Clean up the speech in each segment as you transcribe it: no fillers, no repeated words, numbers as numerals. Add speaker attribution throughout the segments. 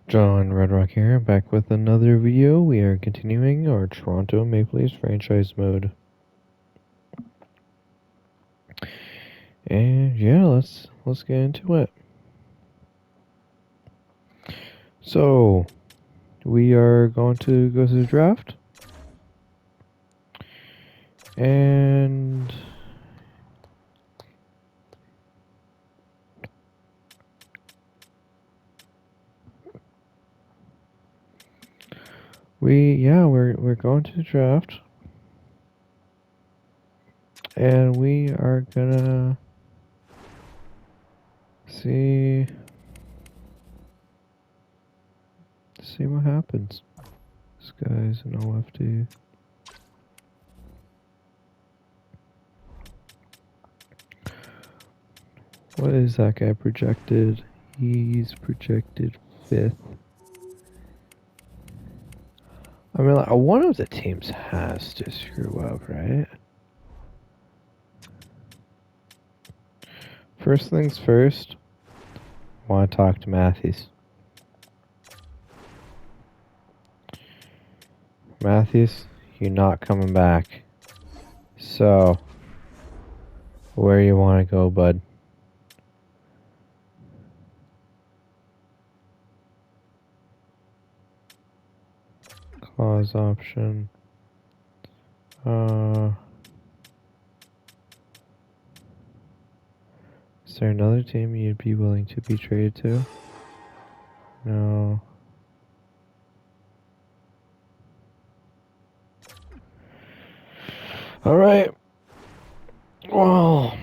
Speaker 1: John Redrock here, back with another video. We are continuing our Toronto Maple Leafs franchise mode. And yeah, let's get into it. So, we are going to go to the draft. And we're going to the draft. And we are gonna see what happens. This guy's an OFD. What is that guy projected? He's projected 5th. I mean, like, one of the teams has to screw up, right? First things first, I want to talk to Matthews. Matthews, you're not coming back. So, where you want to go, bud? Clause option. Is there another team you'd be willing to be traded to? No. Alright. Well,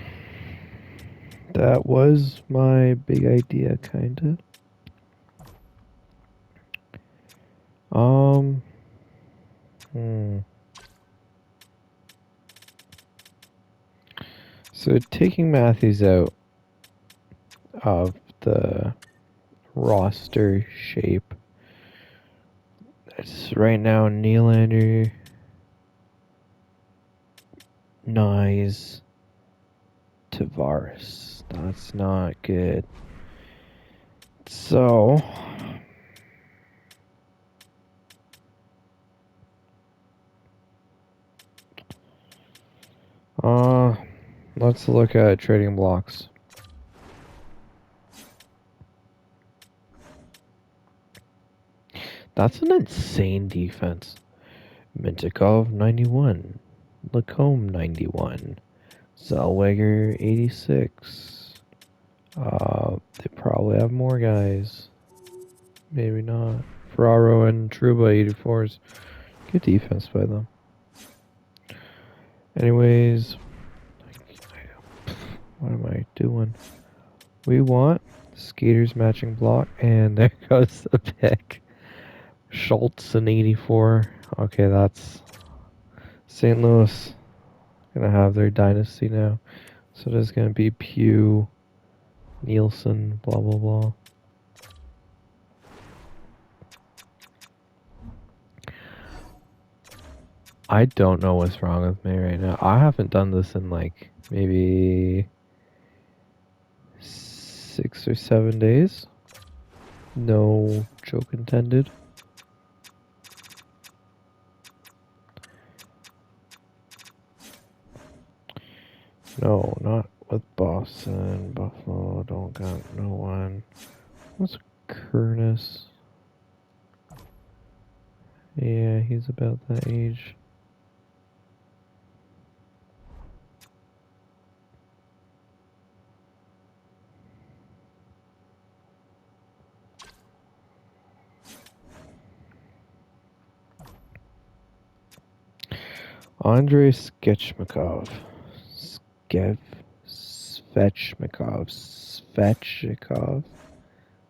Speaker 1: that was my big idea, kinda. So taking Matthews out of the roster shape, it's right now Nylander, Nyes, Tavares. That's not good. So let's look at trading blocks. That's an insane defense. Mintikov 91, Lacombe 91, Zellweger 86. They probably have more guys. Maybe not. Ferraro and Truba 84s. Good defense by them. Anyways, what am I doing? We want skaters matching block, and there goes the pick. Schultz an 84. Okay, that's St. Louis gonna have their dynasty now. So there's gonna be Pugh, Nielsen, blah blah blah. I don't know what's wrong with me right now. I haven't done this in like maybe 6 or 7 days. No joke intended. No, not with Boston. Buffalo don't got no one. What's Kernus? Yeah, he's about that age. Andrei Svechnikov.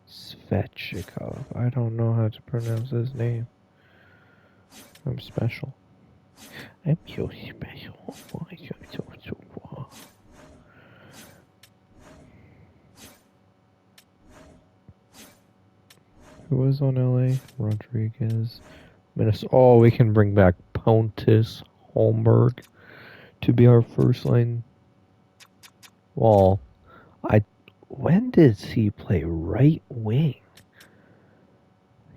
Speaker 1: Svechnikov. I don't know how to pronounce his name. I'm special. I'm so special. Why so far? Who was on LA? Rodriguez. Minnesota. Oh, we can bring back Pontus Holmberg to be our first line. Well, when does he play right wing?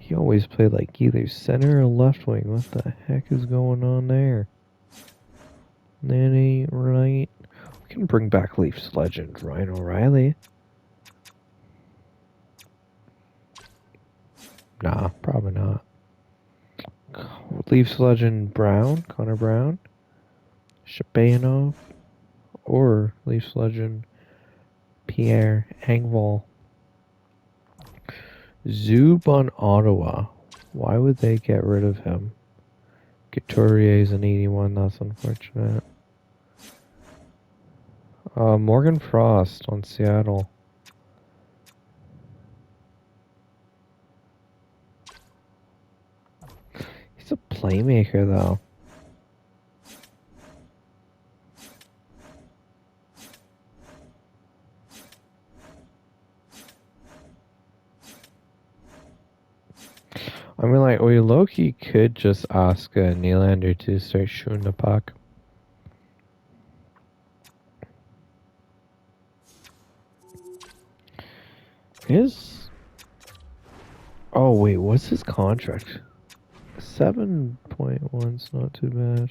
Speaker 1: He always played like either center or left wing. What the heck is going on there? That ain't right. We can bring back Leafs legend Ryan O'Reilly. Nah, probably not. Leafs legend Connor Brown, Shabanov, or Leafs legend Pierre Engvall. Zub on Ottawa. Why would they get rid of him? Couturier's an 81, that's unfortunate. Morgan Frost on Seattle. He's a playmaker, though. I mean, like, we low-key could just ask Nylander to start shooting the puck. Oh, wait, what's his contract? 7.1's not too bad.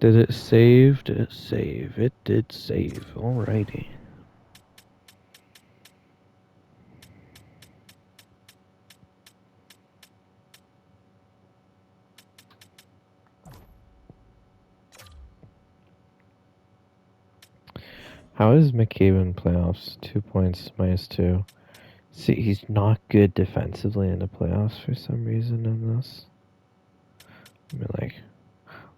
Speaker 1: Did it save? Did it save? It did save. Alrighty. How is McCabe in playoffs? 2 points, -2. See, he's not good defensively in the playoffs for some reason in this. I mean, like,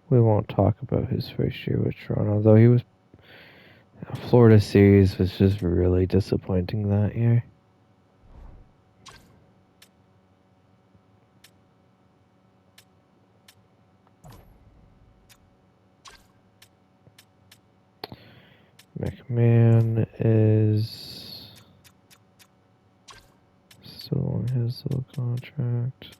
Speaker 1: we won't talk about his first year with Toronto, though he was... Florida series was just really disappointing that year. McMahon is still on his little contract.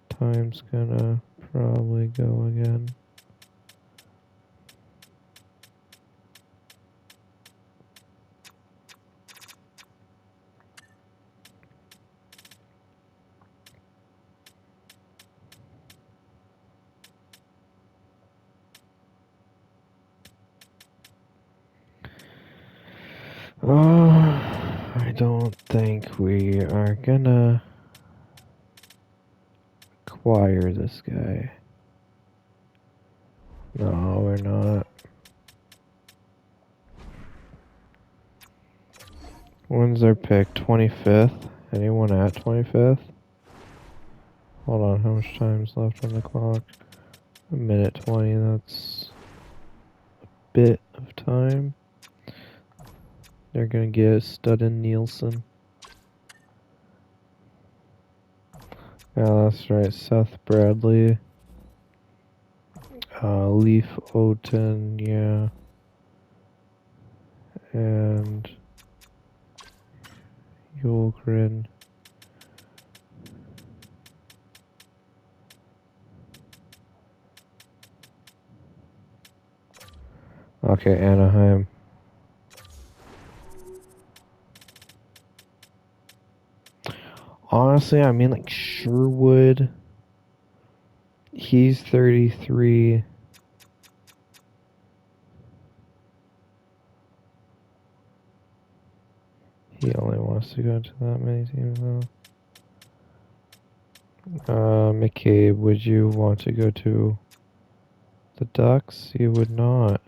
Speaker 1: Time's gonna probably go again. I don't think we are gonna acquire this guy. No, we're not. When's our pick? 25th? Anyone at 25th? Hold on, how much time's left on the clock? 1:20, that's a bit of time. They're gonna get Studden Nielsen. Yeah, that's right, Seth Bradley. Leaf Oten, yeah. And Yulgren. Okay, Anaheim. Honestly, I mean, like, Sherwood. He's 33. He only wants to go to that many teams, though. McCabe, would you want to go to the Ducks? You would not.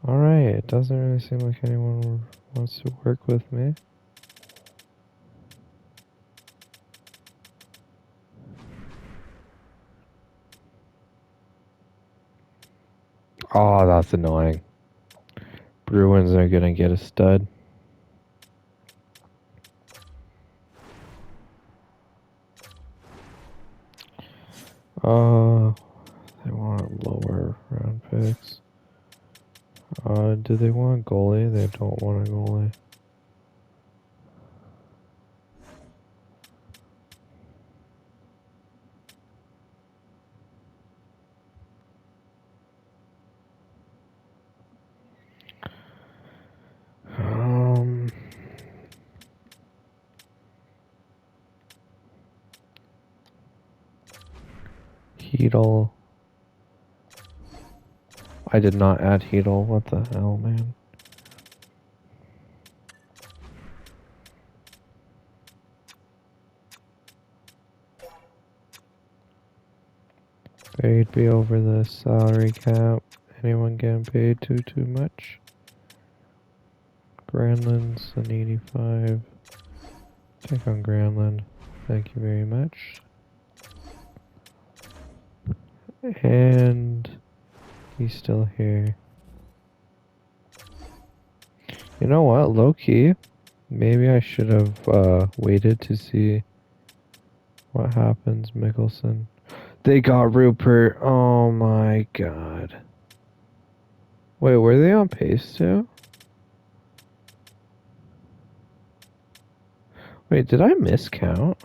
Speaker 1: Alright, it doesn't really seem like anyone wants to work with me. Oh, that's annoying. Bruins are gonna get a stud. They want lower round picks. Do they want a goalie? They don't want a goalie. Um, Heedle. I did not add Heedle. What the hell, man? Paid be over the salary cap. Anyone getting paid too much? Granlund's an 85. Take on Granlund. Thank you very much. And he's still here. You know what? Low key. Maybe I should have waited to see what happens. Mickelson. They got Rupert. Oh my god. Wait, were they on pace too? Wait, did I miscount?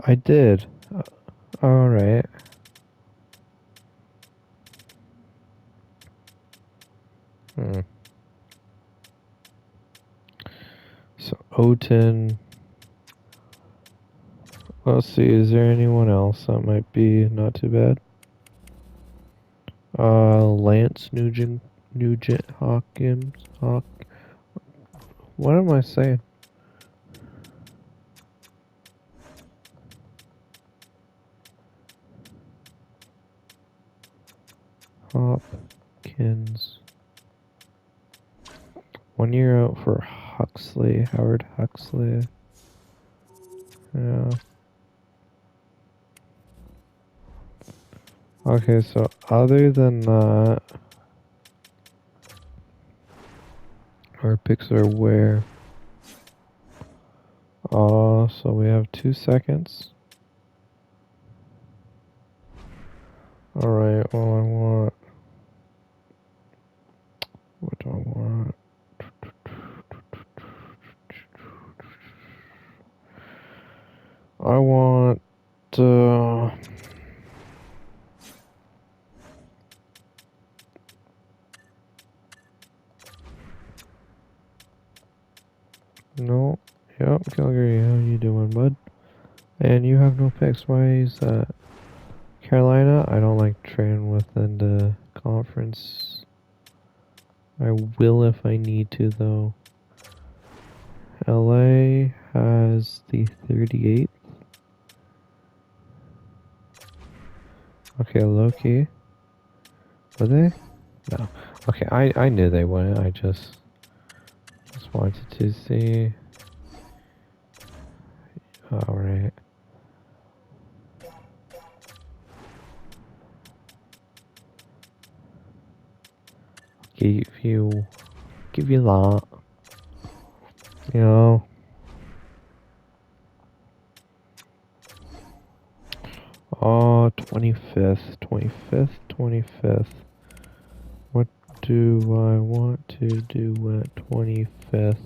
Speaker 1: I did. Alright. So, Oten. Let's see, is there anyone else that might be not too bad? Lance Nugent Hawkins. What am I saying? Hopkins. 1 year out for Huxley, Howard Huxley. Yeah. Okay, so other than that, our picks are where? So we have 2 seconds. Alright, well I want... What do I want? I want... No. Yep, Calgary, how you doing, bud? And you have no picks. Why is that? Carolina, I don't like trading within the conference. I will if I need to, though. LA has the 38th. Okay, Loki. Were they? No. Okay, I knew they wouldn't. I just wanted to see. Alright. Give you that. You know. Oh, 25th. What do I want to do at 25th?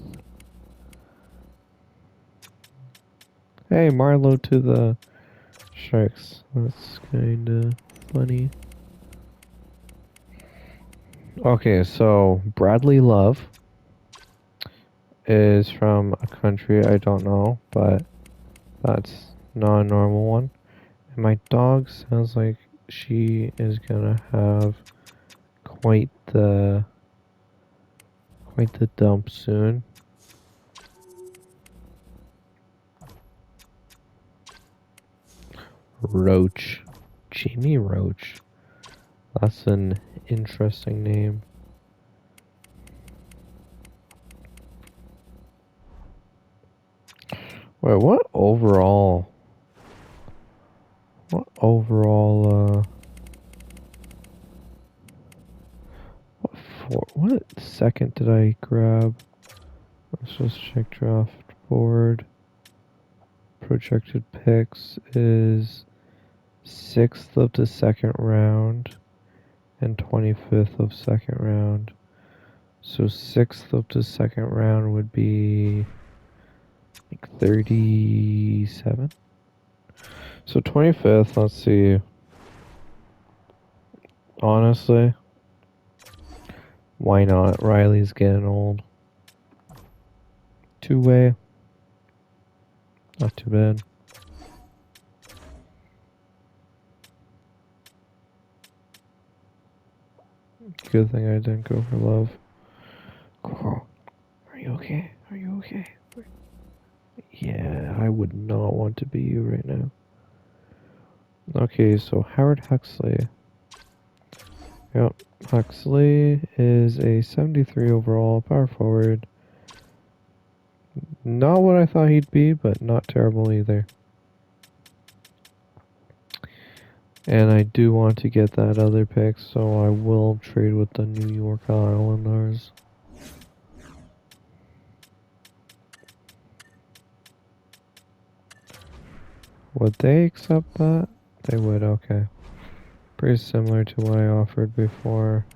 Speaker 1: Hey, Marlowe to the Sharks. That's kinda funny. Okay, so Bradley Love is from a country I don't know, but that's not a normal one. And my dog sounds like she is gonna have quite the dump soon. Roach. Jamie Roach. That's an interesting name. Wait, what overall, what second did I grab? Let's just check draft board. Projected picks is 6th of the second round and 25th of second round. So 6th of the second round would be like 37. So 25th, let's see. Honestly, why not? Riley's getting old. Two-way. Not too bad. Good thing I didn't go for love. Coral, are you okay? Are you okay? Yeah, I would not want to be you right now. Okay, so Howard Huxley. Yep, Huxley is a 73 overall power forward. Not what I thought he'd be, but not terrible either. And I do want to get that other pick, so I will trade with the New York Islanders. Would they accept that? They would, okay. Pretty similar to what I offered before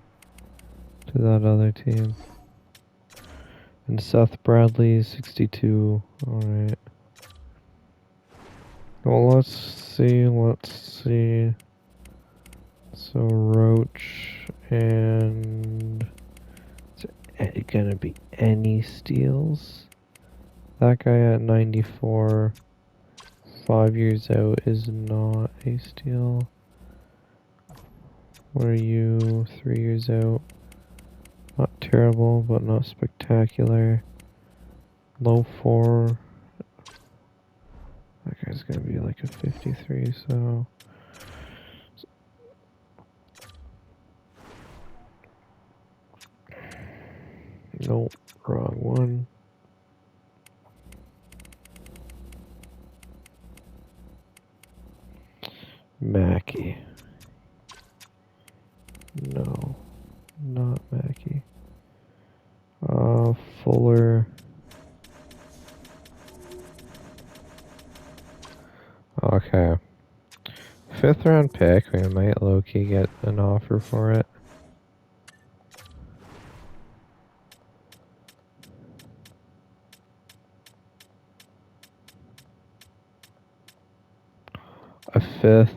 Speaker 1: to that other team. And Seth Bradley, 62. Alright. Well, let's see. So, Roach and... Is there gonna be any steals? That guy at 94, 5 years out, is not a steal. What are you, 3 years out? Not terrible, but not spectacular. Low 4. That guy's gonna be like a 53, so... Nope, wrong one. Mackey. No, not Mackey. Fuller. Okay. 5th round pick. We might low-key get an offer for it. A 5th.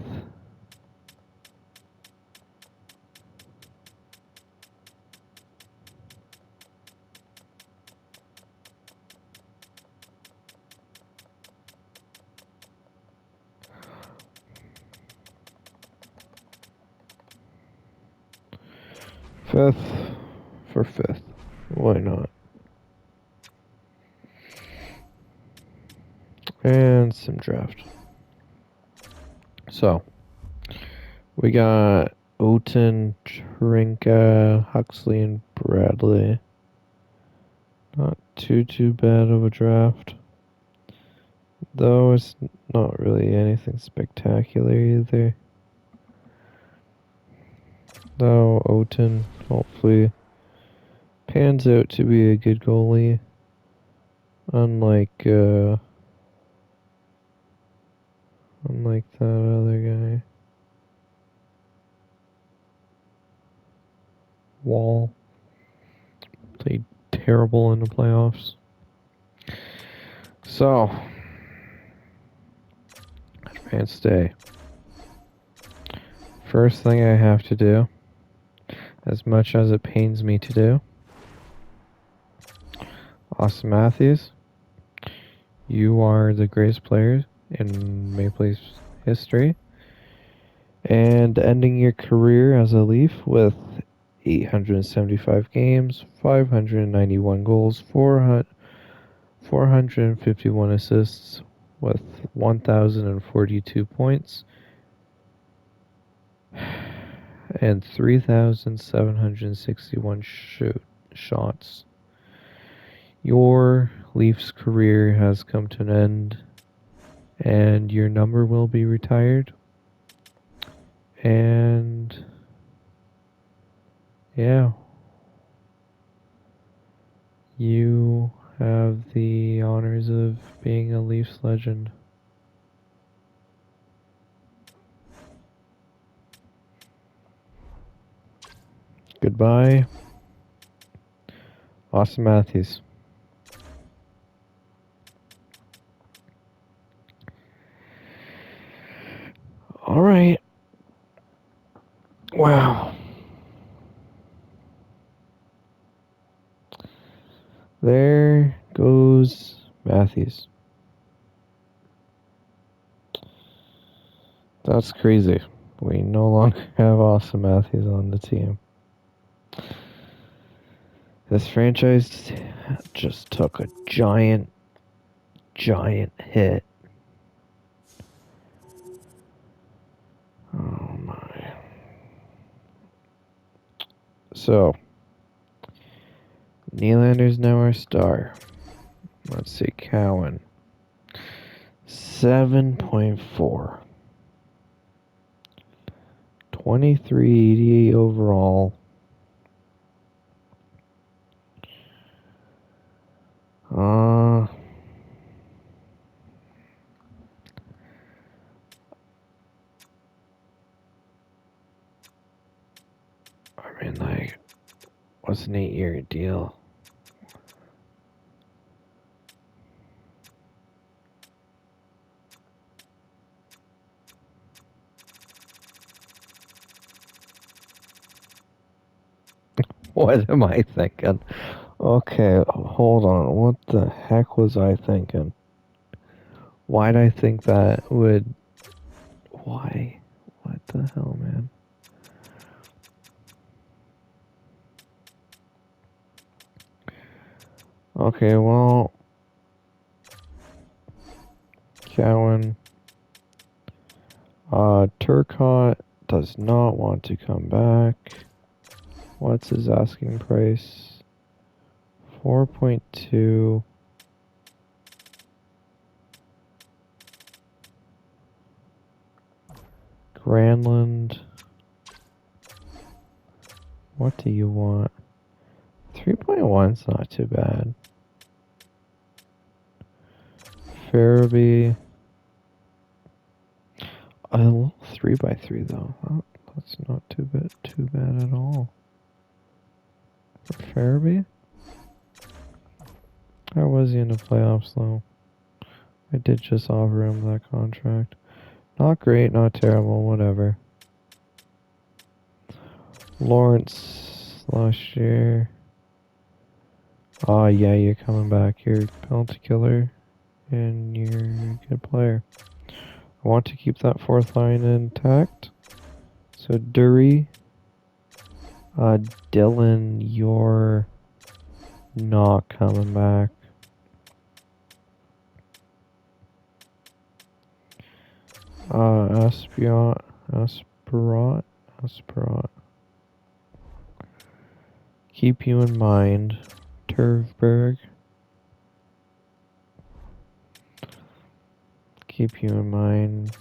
Speaker 1: Fifth for 5th. Why not? And some draft. So, we got Oten, Trinka, Huxley, and Bradley. Not too bad of a draft. Though it's not really anything spectacular either. Though Oten hopefully pans out to be a good goalie. Unlike that other guy. Wall. Played terrible in the playoffs. So, advanced day. First thing I have to do, as much as it pains me to do, Austin Matthews, you are the greatest player in Maple Leafs history, and ending your career as a Leaf with 875 games, 591 goals, 451 assists, with 1,042 points, and 3,761 shots. Your Leafs career has come to an end, and your number will be retired. And yeah, you have the honors of being a Leafs legend. Goodbye, Austin Matthews. All right. Wow. There goes Matthews. That's crazy. We no longer have Austin Matthews on the team. This franchise just took a giant hit. Oh my. So, Nylander's now our star. Let's see, Cowan. 7.4. 2380 overall. I mean, like, what's an 8-year deal? What am I thinking? Okay, hold on. What the heck was I thinking? Why'd I think that would... Why? What the hell, man? Okay, well... Cowan... Turcotte does not want to come back. What's his asking price? 4.2. Granlund. What do you want? 3.1's not too bad. Farabee. A little 3x3 though. That's not too bad at all. For Farabee? How was he in the playoffs though? I did just offer him that contract. Not great, not terrible, whatever. Lawrence last year. Ah, yeah, you're coming back. You're a penalty killer, and you're a good player. I want to keep that fourth line intact. So, Dury. Dylan, you're not coming back. Aspirot. Keep you in mind. Turfberg. Keep you in mind.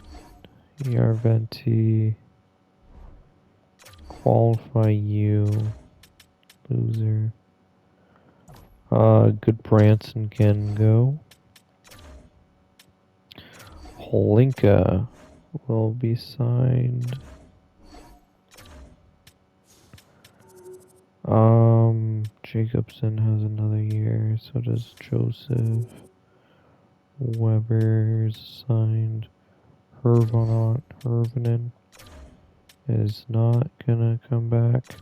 Speaker 1: Yarventi. Qualify you. Loser. Good Branson can go. Holinka will be signed. Jacobson has another year, so does Joseph. Weber's signed. Hervanen is not gonna come back.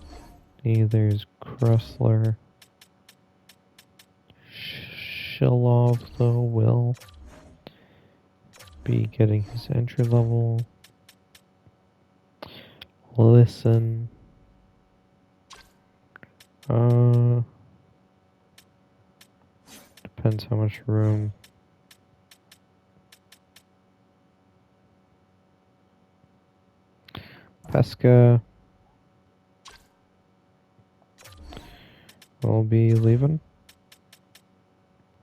Speaker 1: Neither is Kressler. Shilov, though, will be getting his entry level. Listen. Depends how much room. Pesca will be leaving.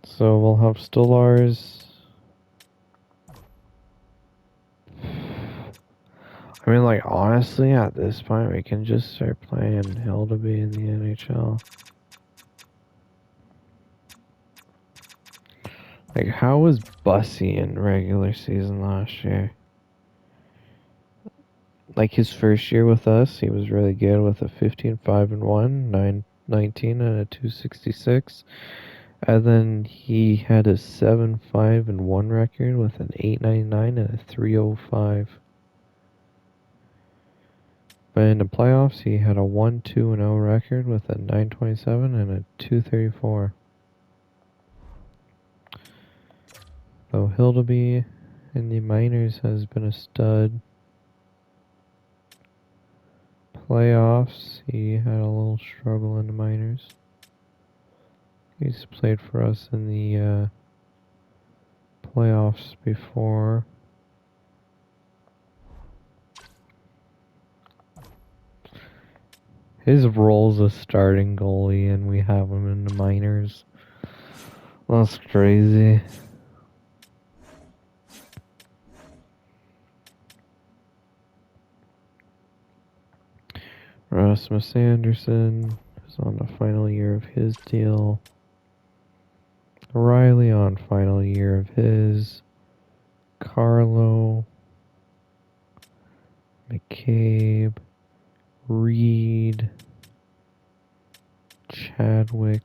Speaker 1: So we'll have Stolars. I mean, like, honestly, at this point, we can just start playing Hill to be in the NHL. Like, how was Bussy in regular season last year? Like, his first year with us, he was really good with a 15-5-1, 919 and a 266. And then he had a 7-5-1 record with an 899 and a 305. But in the playoffs, he had a 1-2-0 record with a 927 and a 234. Though Hildeby in the minors has been a stud. Playoffs, he had a little struggle in the minors. He's played for us in the playoffs before. His role's a starting goalie, and we have him in the minors. That's crazy. Rasmus Anderson is on the final year of his deal. Riley on final year of his. Carlo, McCabe, Reed, Chadwick.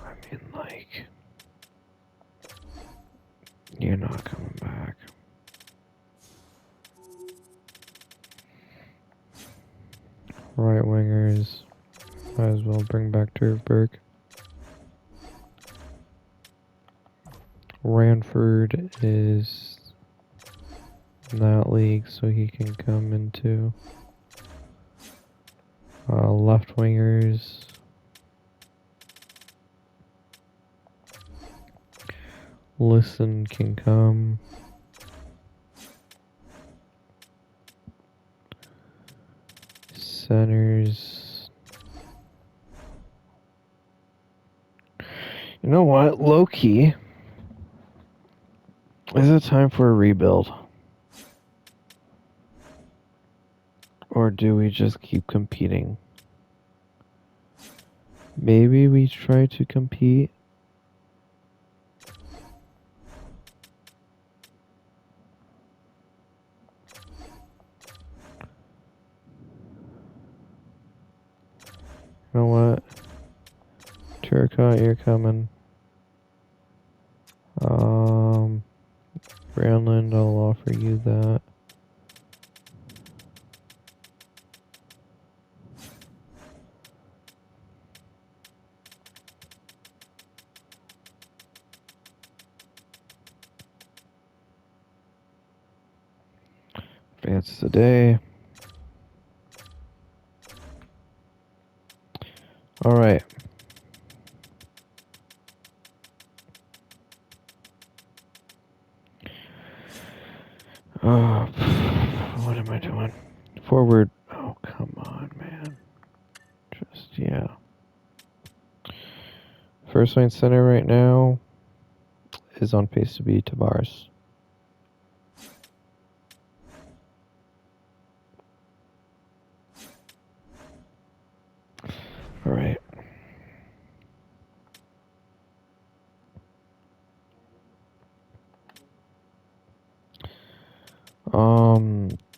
Speaker 1: I mean, like, you're not coming back. Right wingers, might as well bring back Turfberg. Ranford is in that league, so he can come into left wingers. Listen can come. Centers. You know what? Low key. Is it time for a rebuild? Or do we just keep competing? Maybe we try to compete. You know what? Turcotte, you're coming. Brownland, I'll offer you that. Advance today. Alright. What am I doing? Forward. Oh, come on, man. Just, yeah. First line center right now is on pace to be Tavares. Alright.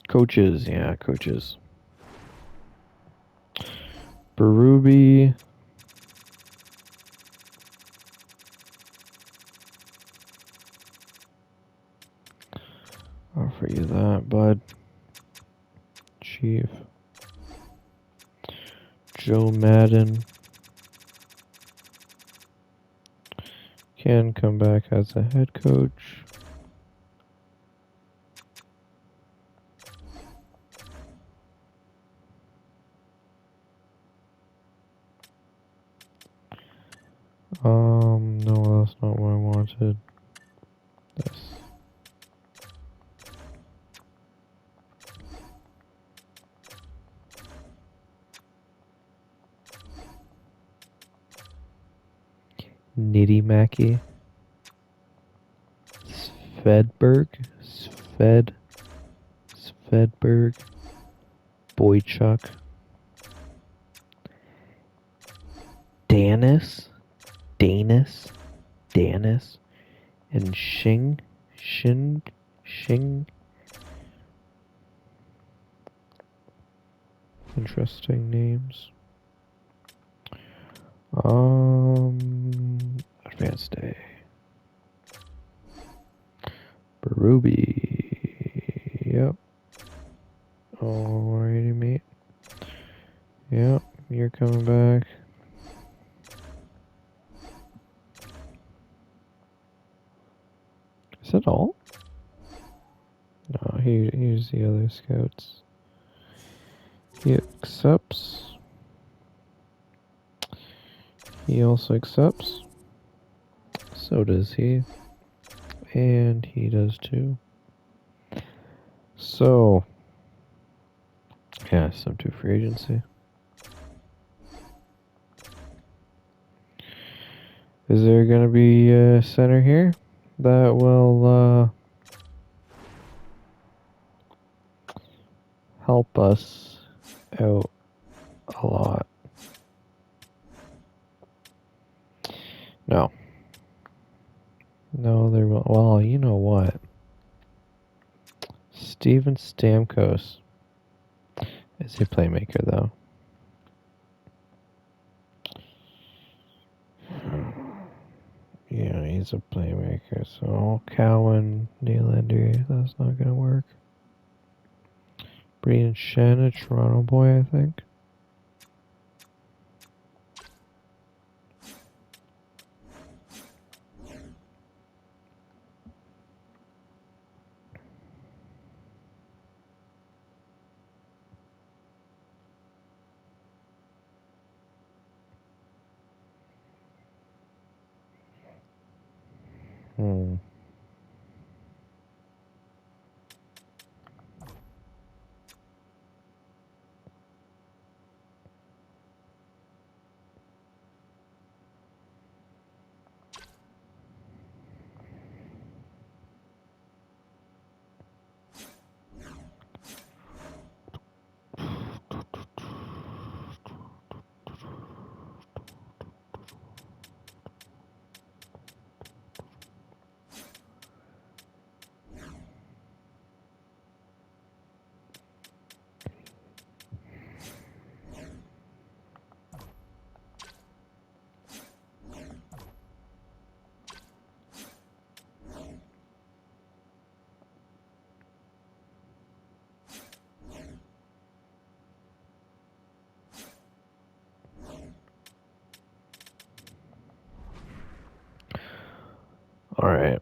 Speaker 1: Coaches. Yeah, coaches. Berube. Offer you that, bud. Chief. Joe Madden. Can come back as a head coach. No, that's not what I wanted. This. Nitty Mackey. Svedberg. Svedberg. Boychuk. Danis. And Shing. Interesting names. Advanced day. Berube. Yep. Alrighty, mate. Yep, you're coming back. that all? No, here's the other scouts. He accepts. He also accepts. So does he. And he does too. So, yeah, some two free agency. Is there going to be a center here that will help us out a lot? No. No, there will. Well, you know what? Steven Stamkos is a playmaker, though. Yeah, he's a playmaker. So, Cowan, Nylander, that's not going to work. Brian Shen, a Toronto boy, I think. Hmm. All right.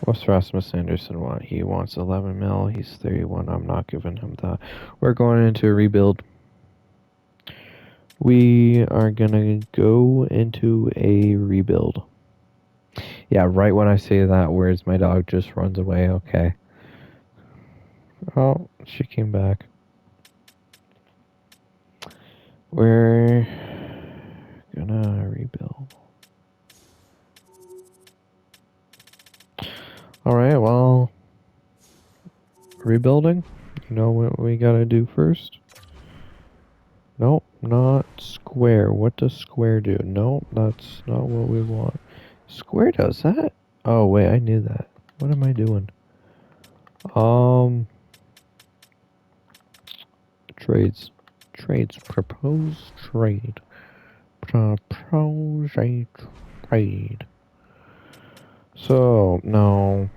Speaker 1: What's Rasmus Anderson want? He wants 11 mil. He's 31. I'm not giving him that. We're going into a rebuild. We are gonna go into a rebuild. Yeah, right when I say that words, my dog just runs away. Okay. Oh, she came back. We're gonna rebuild. Alright, well, rebuilding? You know what we gotta do first? Nope, not square. What does square do? Nope, that's not what we want. Square does that? Oh, wait, I knew that. What am I doing? Trades. Trades. Propose trade. Propose a trade. So, no.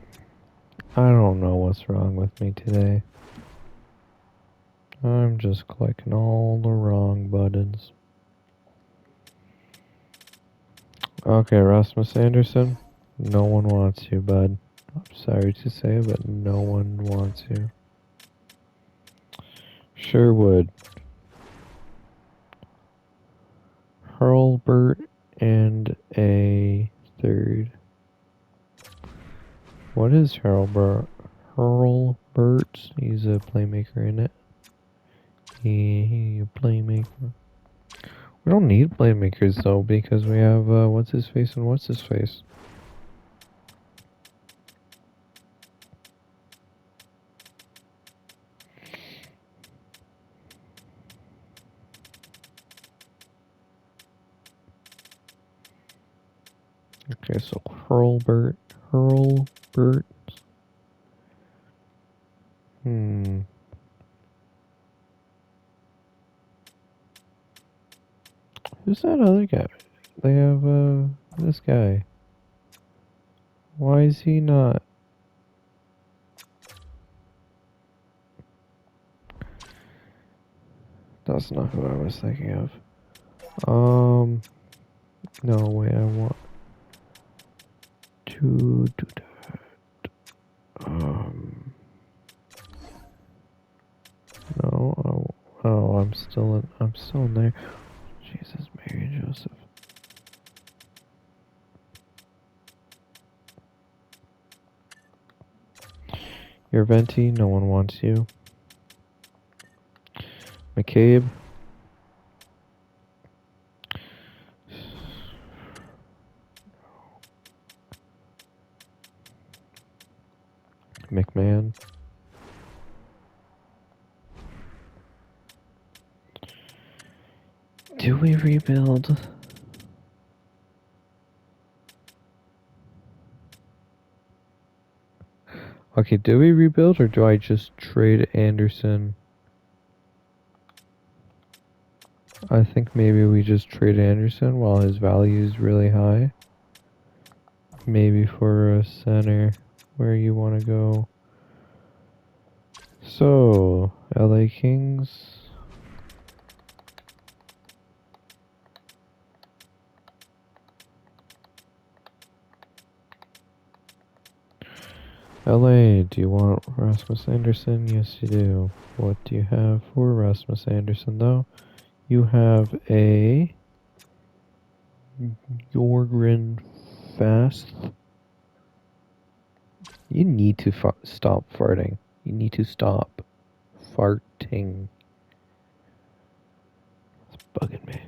Speaker 1: I don't know what's wrong with me today. I'm just clicking all the wrong buttons. Okay, Rasmus Anderson. No one wants you, bud. I'm sorry to say, but no one wants you. Sherwood. Hurlbert and a third. What is Hurlbert? Hurlbert. He's a playmaker in it. He a playmaker. We don't need playmakers though because we have what's his face and what's his face. Okay, so Hurlbert. Hmm. Who's that other guy? They have this guy. Why is he not? That's not who I was thinking of. No, wait, I want to do that. No, oh, I'm still in there. Jesus, Mary and Joseph. You're Venti, no one wants you. McCabe. McMahon. Do we rebuild? Okay, do we rebuild or do I just trade Anderson? I think maybe we just trade Anderson while his value is really high. Maybe for a center where you want to go. So, LA Kings. LA, do you want Rasmus Anderson? Yes, you do. What do you have for Rasmus Anderson, though? You have a Jorgen Fast. You need to stop farting. You need to stop farting. It's bugging me.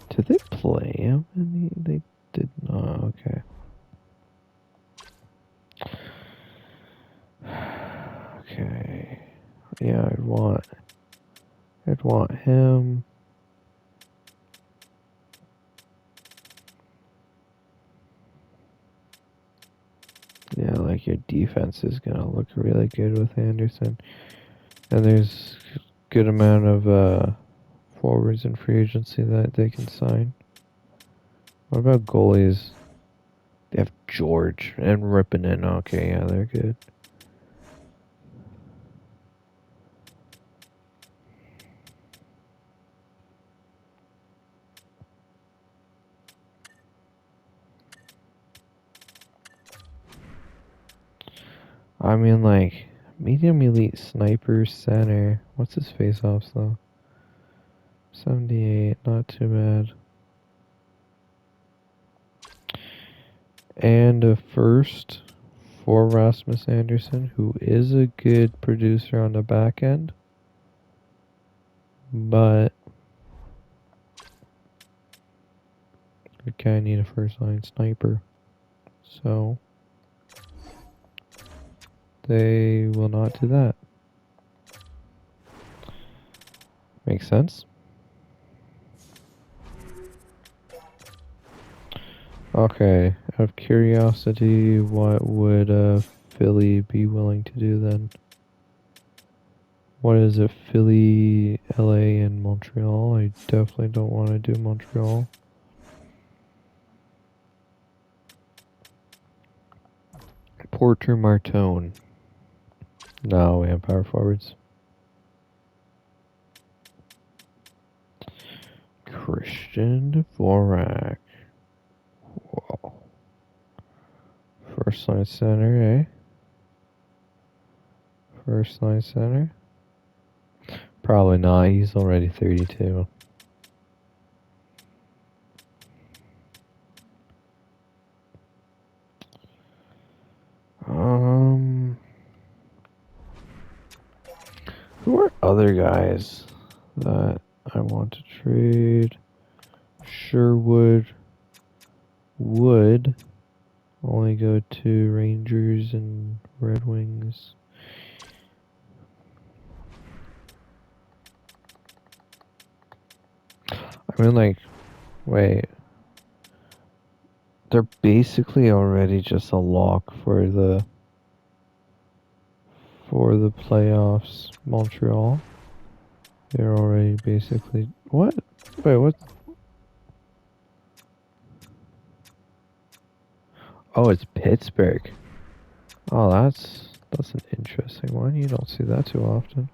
Speaker 1: Did they play him? They did not. Okay. Okay. Yeah, I'd want him. Yeah, like your defense is gonna look really good with Anderson. And there's good amount of forwards in free agency that they can sign. What about goalies? They have George and Rippinen. Okay, yeah, they're good. I mean, like, medium elite sniper center. What's his face-offs, though? 78, not too bad. And a first for Rasmus Anderson, who is a good producer on the back end. But we kind of need a first-line sniper. So they will not do that. Makes sense? Okay, out of curiosity, what would Philly be willing to do then? What is it, Philly, LA, and Montreal? I definitely don't want to do Montreal. Porter Martone. No, we have power forwards. Christian Dvorak. Whoa. First line center, eh? First line center? Probably not. He's already 32. Who are other guys that I want to trade? Sherwood would only go to Rangers and Red Wings. I mean, like, wait. They're basically already just a lock for the playoffs, Montreal. They're already basically... What? Wait, what? Oh, it's Pittsburgh. Oh, that's an interesting one. You don't see that too often.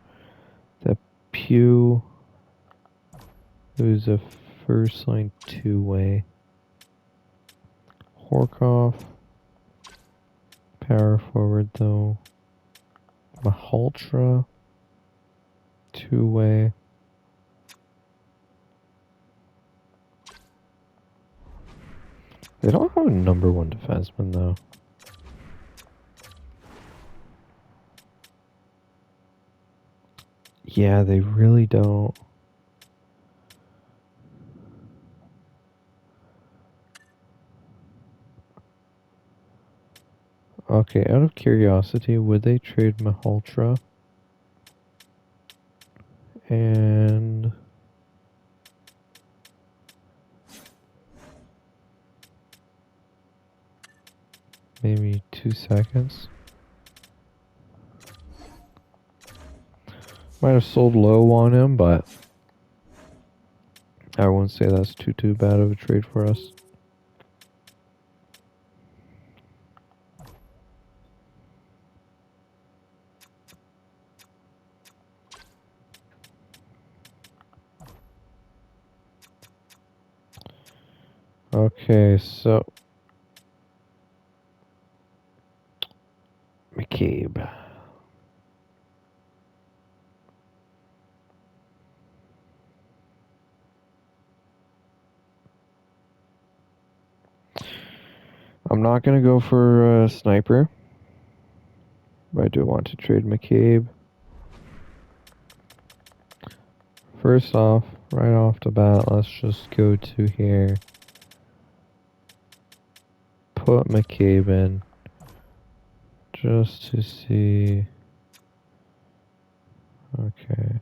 Speaker 1: That Pew, who's a first line two-way. Horkoff, power forward though. Mahaltra, two-way. They don't have a number one defenseman though. Yeah, they really don't. Okay, out of curiosity, would they trade Mahaltra? And maybe 2 seconds. Might have sold low on him, but I wouldn't say that's too bad of a trade for us. Okay, so McCabe. I'm not gonna go for a sniper, but I do want to trade McCabe. First off, right off the bat, let's just go to here. Put McCabe in. Just to see. Okay.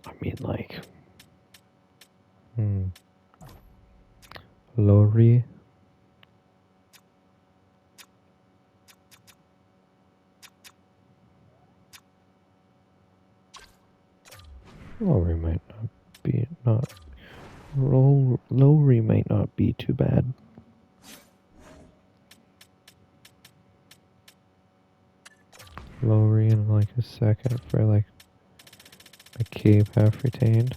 Speaker 1: I mean, like, Lowry. Lowry might not Lowry might not be too bad. Lowry in like a second for like McCabe half retained.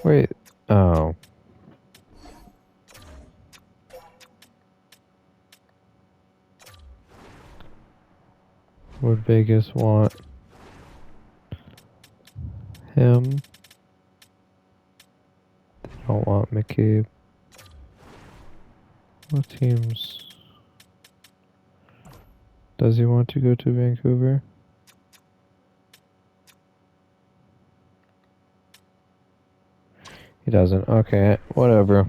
Speaker 1: Wait, oh. Would Vegas want him? They don't want McCabe. What teams? Does he want to go to Vancouver? He doesn't. Okay, whatever.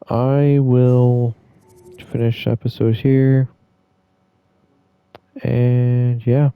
Speaker 1: I will finish episode here. And yeah.